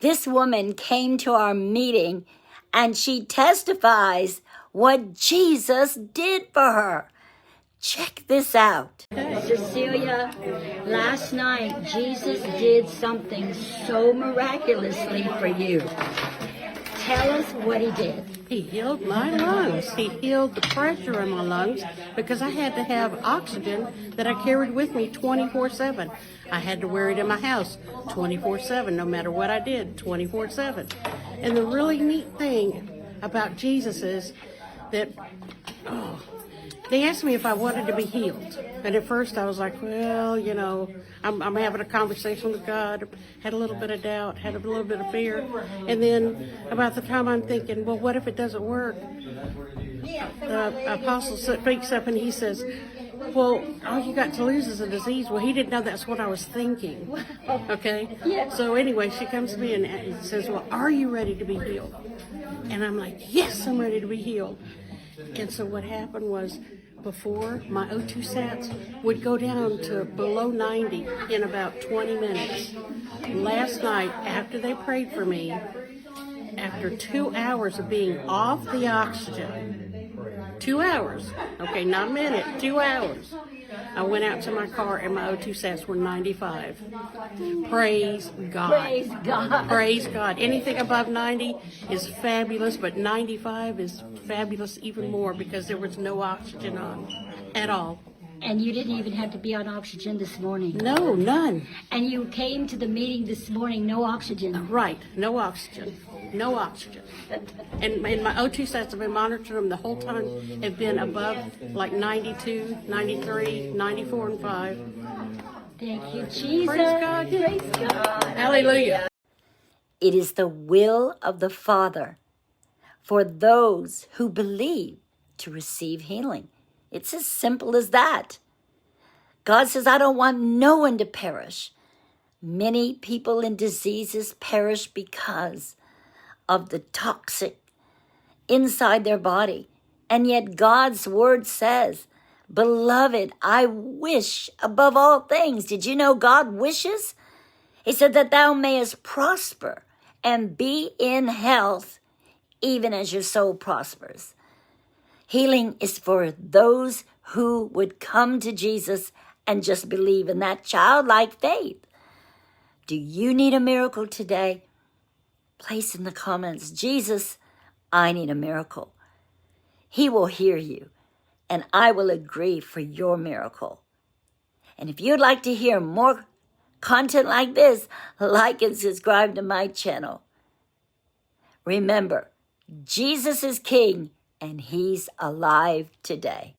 This woman came to our meeting and she testifies what Jesus did for her. Check this out. Cecilia, last night Jesus did something so miraculously for you. Tell us what he did. He healed my lungs. He healed the pressure in my lungs because I had to have oxygen that I carried with me 24/7. I had to wear it in my house 24/7, no matter what I did, 24/7. And the really neat thing about Jesus is that, they asked me if I wanted to be healed. And at first I was like, well, I'm having a conversation with God. Had a little bit of doubt, had a little bit of fear. And then about the time I'm thinking, well, what if it doesn't work? The apostle speaks up and he says, well, all you got to lose is a disease. Well, he didn't know that's what I was thinking. Okay? Yeah. So anyway, she comes to me and says, well, are you ready to be healed? And I'm like, yes, I'm ready to be healed. And so what happened was, before, my O2 sats would go down to below 90 in about 20 minutes. Last night, after they prayed for me, after 2 hours of being off the oxygen, 2 hours, okay, not a minute, 2 hours, I went out to my car and my O2 sats were 95. Praise God. Praise God. Praise God. Anything above 90 is fabulous, but 95 is fabulous even more because there was no oxygen on at all. And you didn't even have to be on oxygen this morning. No, none. And you came to the meeting this morning, no oxygen. Right, no oxygen. No oxygen. And my O2 sats have been monitoring them the whole time, have been above like 92, 93, 94, and 5. Thank you, Jesus. Praise God. Praise God. Hallelujah. It is the will of the Father for those who believe to receive healing. It's as simple as that. God says, I don't want no one to perish. Many people in diseases perish because of the toxic inside their body. And yet God's word says, beloved, I wish above all things. Did you know God wishes? He said that thou mayest prosper and be in health, even as your soul prospers. Healing is for those who would come to Jesus and just believe in that childlike faith. Do you need a miracle today? Place in the comments, Jesus, I need a miracle. He will hear you, and I will agree for your miracle. And if you'd like to hear more content like this, like and subscribe to my channel. Remember, Jesus is King, and he's alive today.